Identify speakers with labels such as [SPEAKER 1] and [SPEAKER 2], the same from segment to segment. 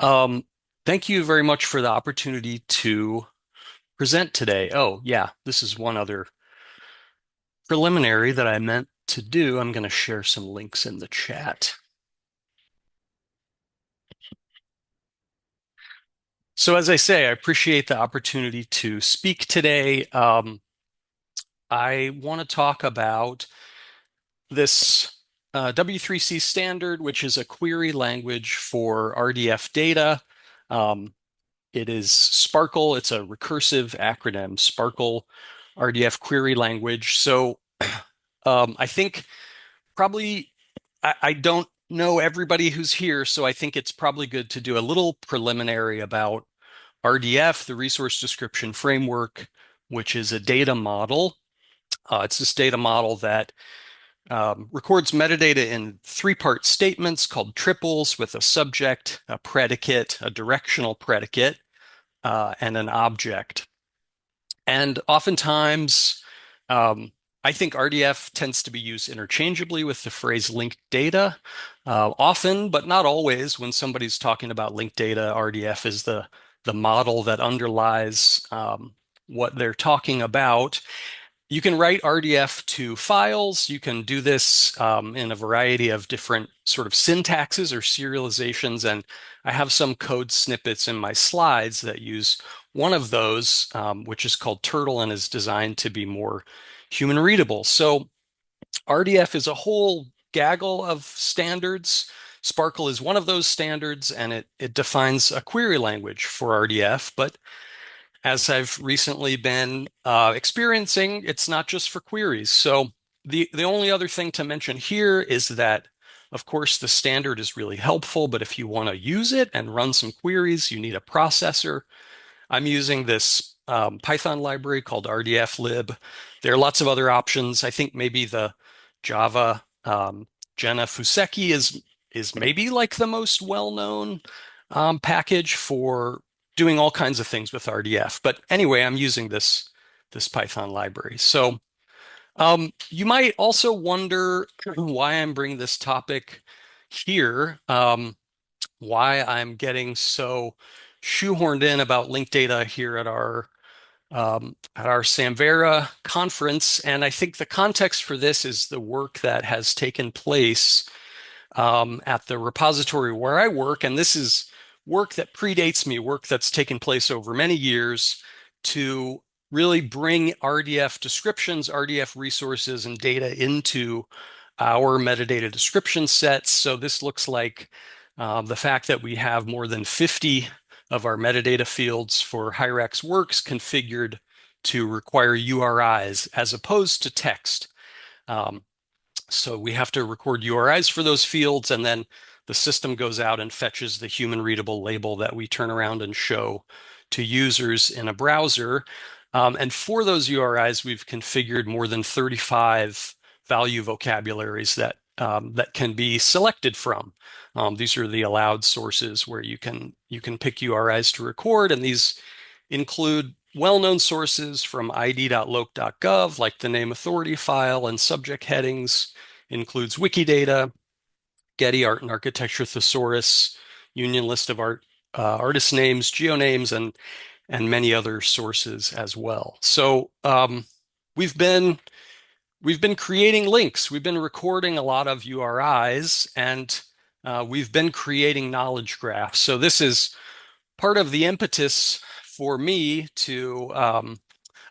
[SPEAKER 1] Um, Thank you very much for the opportunity to present today. Oh, yeah, this is one other preliminary that I meant to do. I'm going to share some links in the chat. So, as I say, I appreciate the opportunity to speak today. I want to talk about this W3C standard, which is a query language for RDF data. Um, It is SPARQL. It's a recursive acronym, SPARQL RDF query language. So I think probably I don't know everybody who's here, so I think it's probably good to do a little preliminary about RDF, the Resource Description Framework, which is a data model. It's this data model that records metadata in three-part statements called triples with a subject, a predicate, a directional predicate, and an object. And oftentimes, um, I think RDF tends to be used interchangeably with the phrase linked data. Often, but not always, when somebody's talking about linked data, RDF is the model that underlies what they're talking about. You can write RDF to files. You can do this in a variety of different sort of syntaxes or serializations. And I have some code snippets in my slides that use one of those, which is called Turtle and is designed to be more human readable. So RDF is a whole gaggle of standards. SPARQL is one of those standards, and it defines a query language for RDF. But as I've recently been experiencing, it's not just for queries. So the only other thing to mention here is that, of course, the standard is really helpful, but if you want to use it and run some queries, you need a processor. I'm using this Python library called RDFlib. There are lots of other options. I think maybe the Java Jenna Fuseki is maybe like the most well-known package for doing all kinds of things with RDF. But anyway, I'm using this Python library. So you might also wonder why I'm bringing this topic here, why I'm getting so shoehorned in about linked data here at our Samvera conference. And I think the context for this is the work that has taken place at the repository where I work. And this is work that predates me, work that's taken place over many years to really bring RDF descriptions, RDF resources, and data into our metadata description sets. So this looks like the fact that we have more than 50 of our metadata fields for Hyrax Works configured to require URIs as opposed to text. Um, so we have to record URIs for those fields, and then the system goes out and fetches the human readable label that we turn around and show to users in a browser. And for those URIs, we've configured more than 35 value vocabularies that can be selected from. These are the allowed sources where you can pick URIs to record, and these include well-known sources from id.loc.gov, like the name authority file and subject headings, includes Wikidata, Getty Art and Architecture Thesaurus, Union List of artist names, geonames, and many other sources as well. So we've been creating links. We've been recording a lot of URIs, and we've been creating knowledge graphs. So this is part of the impetus for me to,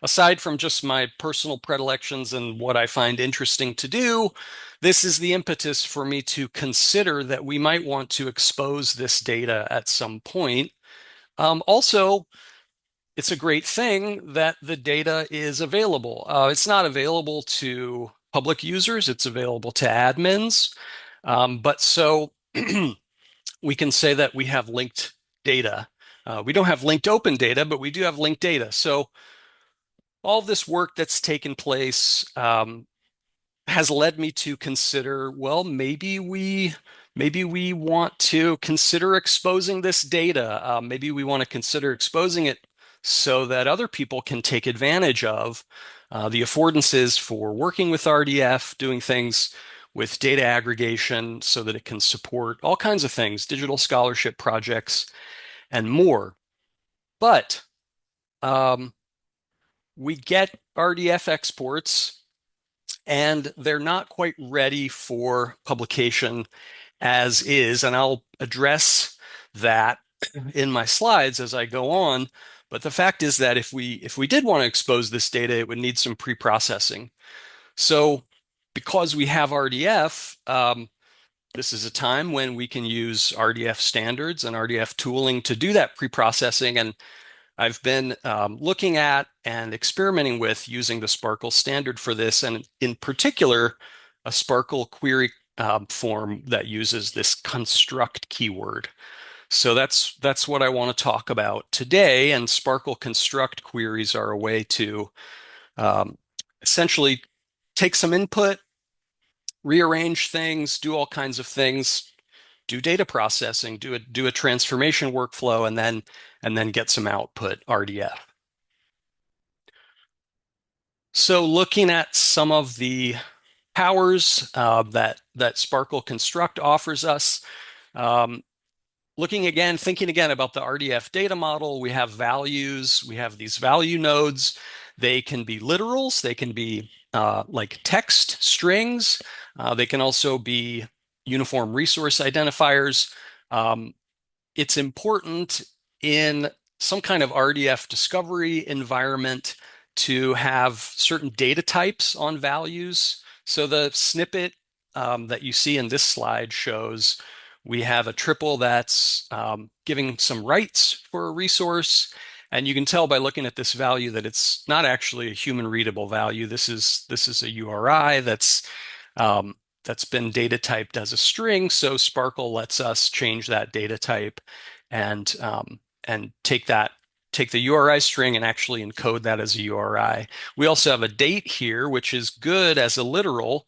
[SPEAKER 1] aside from just my personal predilections and what I find interesting to do, this is the impetus for me to consider that we might want to expose this data at some point. Also, it's a great thing that the data is available. It's not available to public users, it's available to admins. But so we can say that we have linked data. We don't have linked open data, but we do have linked data. So all this work that's taken place has led me to consider, well, maybe we want to consider exposing this data. Maybe we want to consider exposing it so that other people can take advantage of the affordances for working with RDF, doing things with data aggregation so that it can support all kinds of things, digital scholarship projects, and more. But we get RDF exports, and they're not quite ready for publication as is. And I'll address that in my slides as I go on. But the fact is that if we did want to expose this data, it would need some pre-processing. So because we have RDF, this is a time when we can use RDF standards and RDF tooling to do that pre-processing. And I've been looking at and experimenting with using the SPARQL standard for this, and in particular, a SPARQL query form that uses this construct keyword. So that's what I want to talk about today. And SPARQL construct queries are a way to essentially take some input, rearrange things, do all kinds of things, do data processing, do a transformation workflow, and then get some output RDF. So looking at some of the powers that SPARQL Construct offers us, thinking again about the RDF data model, we have values, we have these value nodes. They can be literals, they can be like text strings, they can also be uniform resource identifiers. It's important in some kind of RDF discovery environment to have certain data types on values. So the snippet that you see in this slide shows we have a triple that's giving some rights for a resource. And you can tell by looking at this value that it's not actually a human readable value. This is a URI that's been data typed as a string. So SPARQL lets us change that data type and take the URI string and actually encode that as a URI. We also have a date here, which is good as a literal.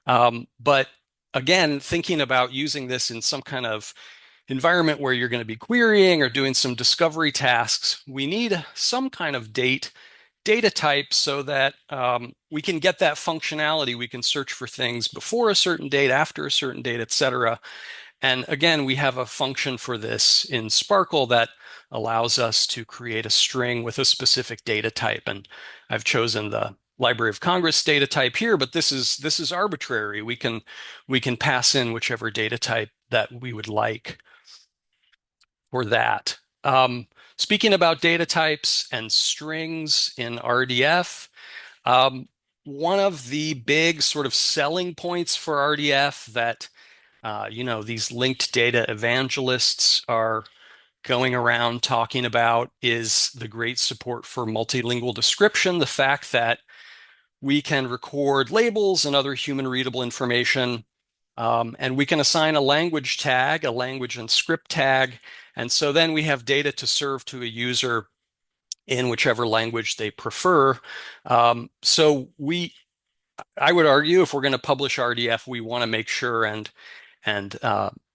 [SPEAKER 1] But again, thinking about using this in some kind of environment where you're going to be querying or doing some discovery tasks, we need some kind of data type so that we can get that functionality. We can search for things before a certain date, after a certain date, etc. And again, we have a function for this in SPARQL that allows us to create a string with a specific data type. And I've chosen the Library of Congress data type here, but this is arbitrary. We can pass in whichever data type that we would like for that. Speaking about data types and strings in RDF, one of the big sort of selling points for RDF that these linked data evangelists are going around talking about is the great support for multilingual description, the fact that we can record labels and other human readable information, and we can assign a language tag, a language and script tag, and so then we have data to serve to a user in whichever language they prefer. I would argue if we're going to publish RDF, we want to make sure and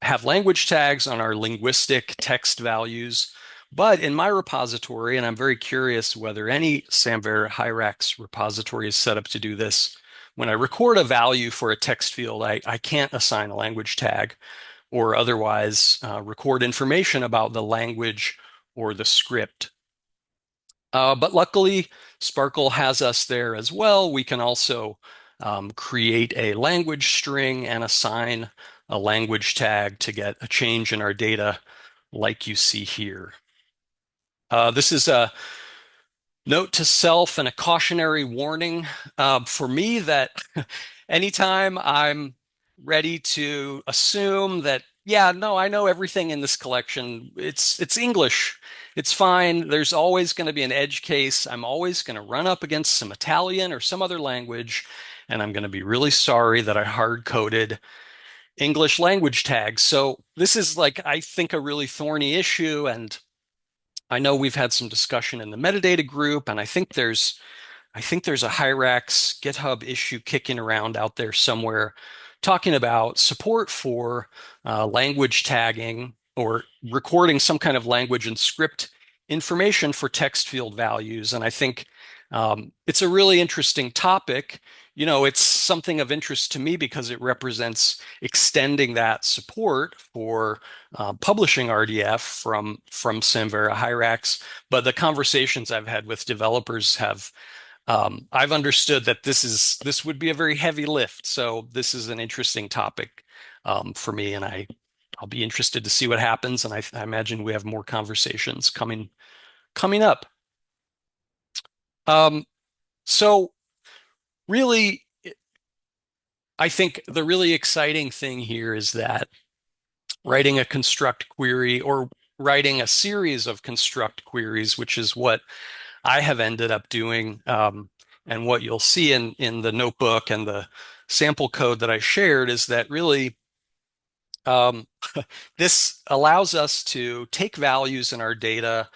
[SPEAKER 1] have language tags on our linguistic text values. But in my repository, and I'm very curious whether any Samvera Hyrax repository is set up to do this, when I record a value for a text field, I can't assign a language tag or otherwise record information about the language or the script. But luckily, SPARQL has us there as well. We can also create a language string and assign a language tag to get a change in our data like you see here. This is a note to self and a cautionary warning for me that anytime I'm ready to assume that, yeah, no, I know everything in this collection. It's English. It's fine. There's always going to be an edge case. I'm always going to run up against some Italian or some other language, and I'm going to be really sorry that I hard-coded English language tags. So this is I think a really thorny issue, and I know we've had some discussion in the metadata group, and I think there's a Hyrax GitHub issue kicking around out there somewhere talking about support for language tagging or recording some kind of language and script information for text field values. And I think it's a really interesting topic. it's something of interest to me because it represents extending that support for publishing RDF from Samvera Hyrax. But the conversations I've had with developers have I've understood that this would be a very heavy lift. So this is an interesting topic for me, and I'll be interested to see what happens. And I imagine we have more conversations coming up. Um, so really, I think the really exciting thing here is that writing a construct query or writing a series of construct queries, which is what I have ended up doing, and what you'll see in the notebook and the sample code that I shared is that really um, this allows us to take values in our data,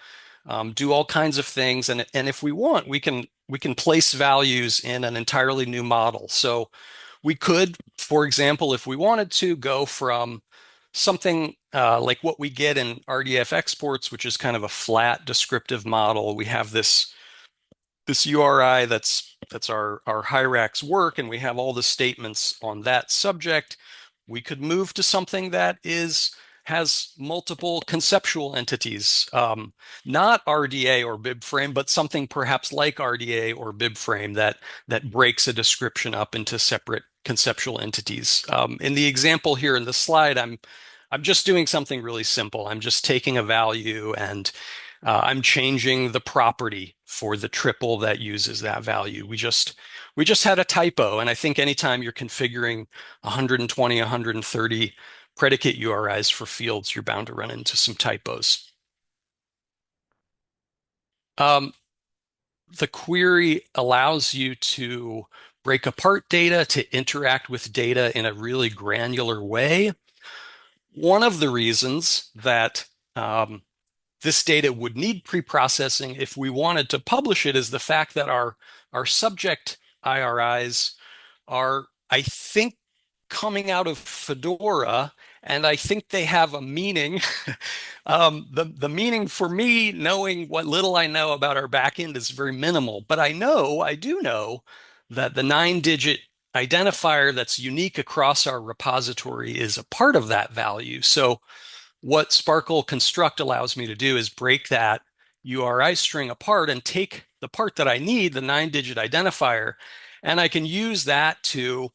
[SPEAKER 1] do all kinds of things, and if we want, we can place values in an entirely new model. So we could, for example, if we wanted to, go from something like what we get in RDF exports, which is kind of a flat descriptive model. We have this URI that's our Hyrax work, and we have all the statements on that subject. We could move to something that has multiple conceptual entities, not RDA or BIBFRAME, but something perhaps like RDA or BIBFRAME that breaks a description up into separate conceptual entities. In the example here in the slide, I'm just doing something really simple. I'm just taking a value and I'm changing the property for the triple that uses that value. We just had a typo, and I think anytime you're configuring 120, 130 predicate URIs for fields, you're bound to run into some typos. Um, the query allows you to break apart data, to interact with data in a really granular way. One of the reasons that this data would need pre-processing if we wanted to publish it is the fact that our subject IRIs are, I think, coming out of Fedora, and I think they have a meaning. The meaning for me, knowing what little I know about our backend, is very minimal. But I do know that the 9-digit identifier that's unique across our repository is a part of that value. So what SPARQL construct allows me to do is break that URI string apart and take the part that I need, the 9-digit identifier, and I can use that to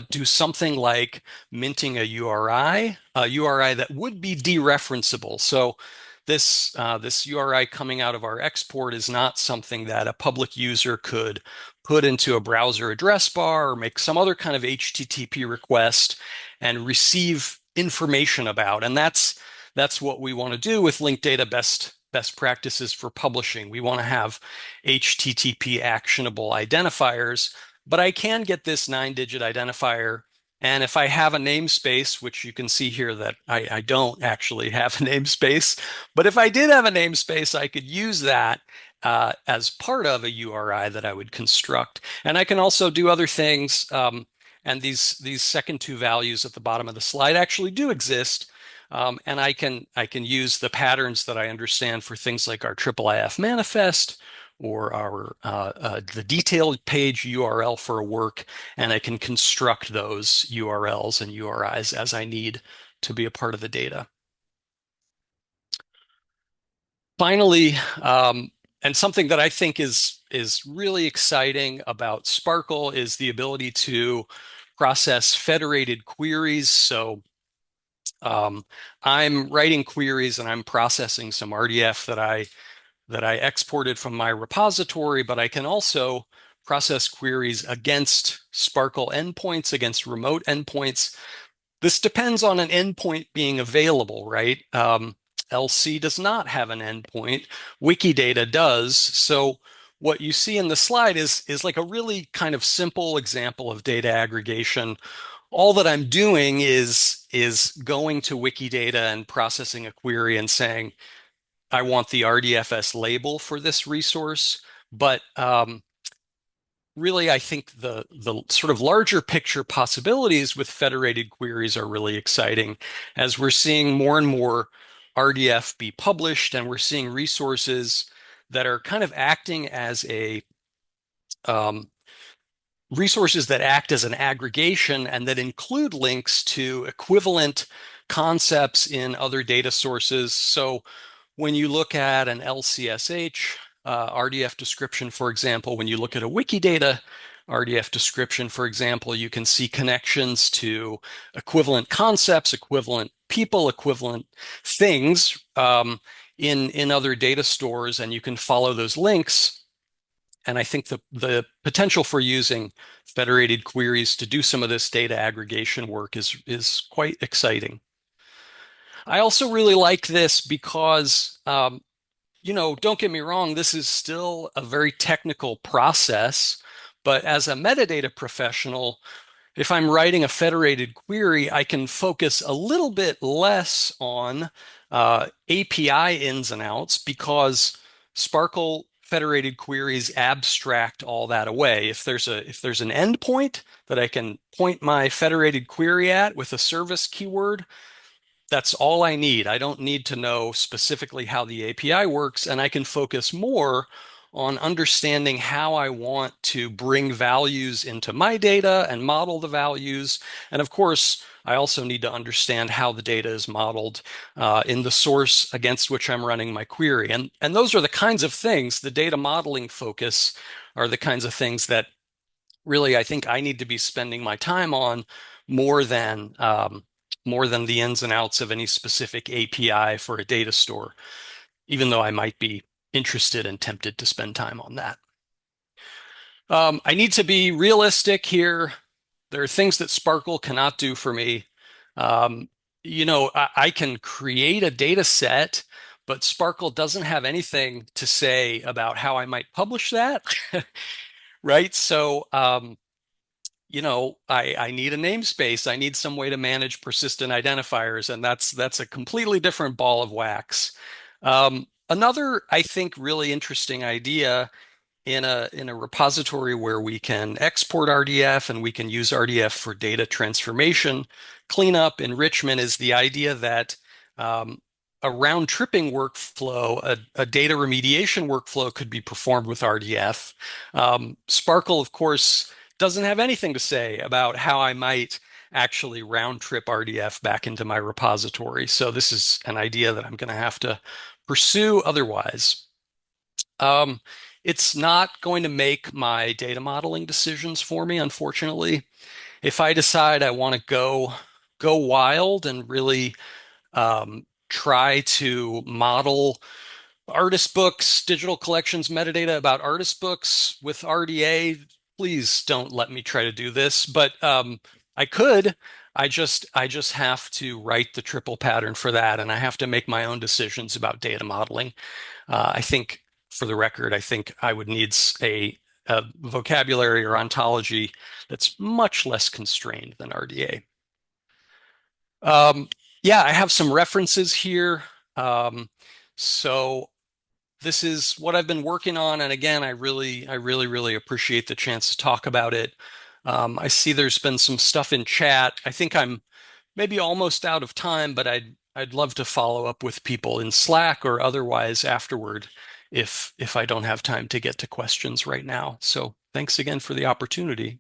[SPEAKER 1] do something like minting a URI that would be dereferenceable. So this URI coming out of our export is not something that a public user could put into a browser address bar or make some other kind of HTTP request and receive information about. And that's what we want to do with linked data best practices for publishing. We want to have HTTP actionable identifiers, but I can get this 9-digit identifier. And if I have a namespace, which you can see here that I don't actually have a namespace, but if I did have a namespace, I could use that as part of a URI that I would construct. And I can also do other things. And these second two values at the bottom of the slide actually do exist. And I can use the patterns that I understand for things like our IIIF manifest or our the detailed page URL for a work, and I can construct those URLs and URIs as I need to be a part of the data. Finally, and something that I think is really exciting about SPARQL is the ability to process federated queries. So I'm writing queries and I'm processing some RDF that I exported from my repository, but I can also process queries against SPARQL endpoints, against remote endpoints. This depends on an endpoint being available, right? LC does not have an endpoint. Wikidata does. So what you see in the slide is like a really kind of simple example of data aggregation. All that I'm doing is going to Wikidata and processing a query and saying, I want the RDFS label for this resource. But really, I think the sort of larger picture possibilities with federated queries are really exciting as we're seeing more and more RDF be published, and we're seeing resources that are kind of acting as a resources that act as an aggregation and that include links to equivalent concepts in other data sources. So when you look at an LCSH RDF description, for example, when you look at a Wikidata RDF description, for example, you can see connections to equivalent concepts, equivalent people, equivalent things in other data stores, and you can follow those links. And I think the potential for using federated queries to do some of this data aggregation work is quite exciting. I also really like this because, don't get me wrong, this is still a very technical process, but as a metadata professional, if I'm writing a federated query, I can focus a little bit less on API ins and outs because SPARQL federated queries abstract all that away. If there's an endpoint that I can point my federated query at with a service keyword, that's all I need. I don't need to know specifically how the API works, and I can focus more on understanding how I want to bring values into my data and model the values. And of course, I also need to understand how the data is modeled in the source against which I'm running my query. And those are the kinds of things, the data modeling focus are the kinds of things that really I think I need to be spending my time on more than the ins and outs of any specific API for a data store, even though I might be interested and tempted to spend time on that. I need to be realistic here. There are things that SPARQL cannot do for me. I can create a data set, but SPARQL doesn't have anything to say about how I might publish that, right? So, I need a namespace. I need some way to manage persistent identifiers, and that's a completely different ball of wax. Another, I think, really interesting idea in a repository where we can export RDF and we can use RDF for data transformation, cleanup, enrichment is the idea that a round-tripping workflow, a data remediation workflow could be performed with RDF. SPARQL, of course, doesn't have anything to say about how I might actually round trip RDF back into my repository. So this is an idea that I'm going to have to pursue otherwise. It's not going to make my data modeling decisions for me, unfortunately. If I decide I want to go wild and really try to model artist books, digital collections, metadata about artist books with RDA, please don't let me try to do this. But I could. I just have to write the triple pattern for that, and I have to make my own decisions about data modeling. I think, for the record, I think I would need a vocabulary or ontology that's much less constrained than RDA. Yeah, I have some references here. So this is what I've been working on. And again, I really appreciate the chance to talk about it. I see there's been some stuff in chat. I think I'm maybe almost out of time, but I'd love to follow up with people in Slack or otherwise afterward if I don't have time to get to questions right now. So thanks again for the opportunity.